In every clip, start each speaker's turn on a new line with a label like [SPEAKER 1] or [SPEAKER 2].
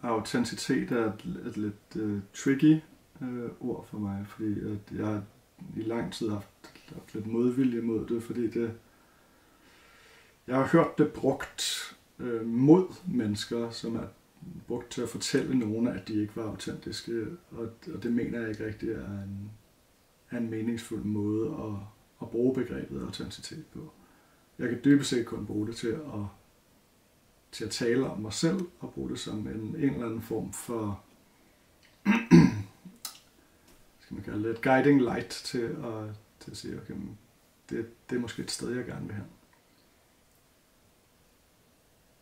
[SPEAKER 1] autenticitet er et lidt tricky ord for mig, fordi at jeg i lang tid har haft lidt modvilje mod det, fordi jeg har hørt det brugt mod mennesker, som er brugt til at fortælle nogen, at de ikke var autentiske, og det mener jeg ikke rigtig er en meningsfuld måde at bruge begrebet autenticitet på. Jeg kan dybest set kun bruge det til at tale om mig selv, og bruge det som en eller anden form for skal man kalde det et guiding light til at sige, okay, det er måske et sted, jeg gerne vil hen.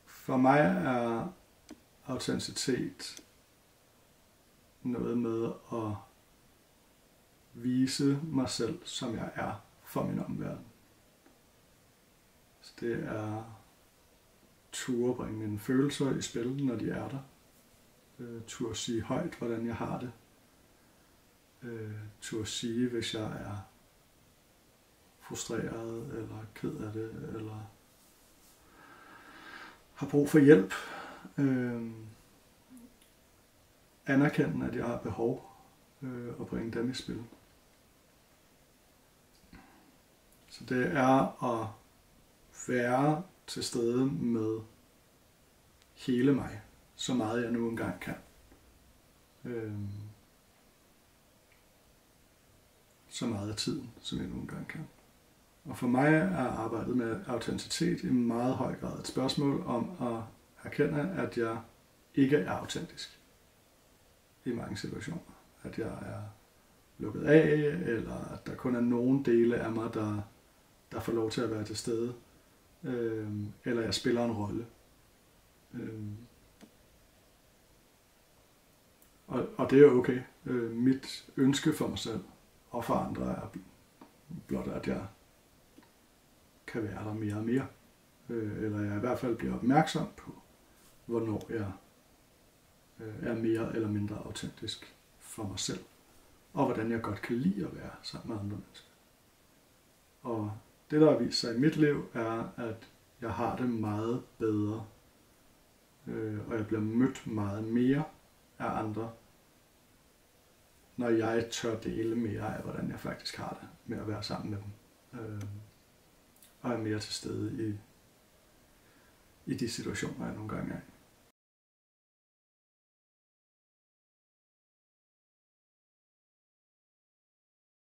[SPEAKER 1] For mig er autenticitet noget med at vise mig selv, som jeg er for min omverden. Så det er turde bringe mine følelser i spil, når de er der. Turde sige højt, hvordan jeg har det. Turde sige, hvis jeg er frustreret, eller ked af det, eller har brug for hjælp. Anerkende, at jeg har behov, og bringe dem i spil. Så det er at være til stede med hele mig, så meget jeg nu engang kan. Så meget af tiden, som jeg nu engang kan. Og for mig er arbejdet med autenticitet i meget høj grad et spørgsmål om at erkende, at jeg ikke er autentisk i mange situationer. At jeg er lukket af, eller at der kun er nogle dele af mig, der får lov til at være til stede. Eller jeg spiller en rolle. Og det er okay. Mit ønske for mig selv og for andre er blot, at jeg kan være der mere og mere. Eller jeg i hvert fald bliver opmærksom på, hvornår jeg er mere eller mindre autentisk for mig selv. Og hvordan jeg godt kan lide at være sammen med andre mennesker. Og det, der har vist sig i mit liv, er, at jeg har det meget bedre. Og jeg bliver mødt meget mere af andre, når jeg tør dele mere af, hvordan jeg faktisk har det med at være sammen med dem. Og er mere til stede i de situationer, jeg nogle gange er i.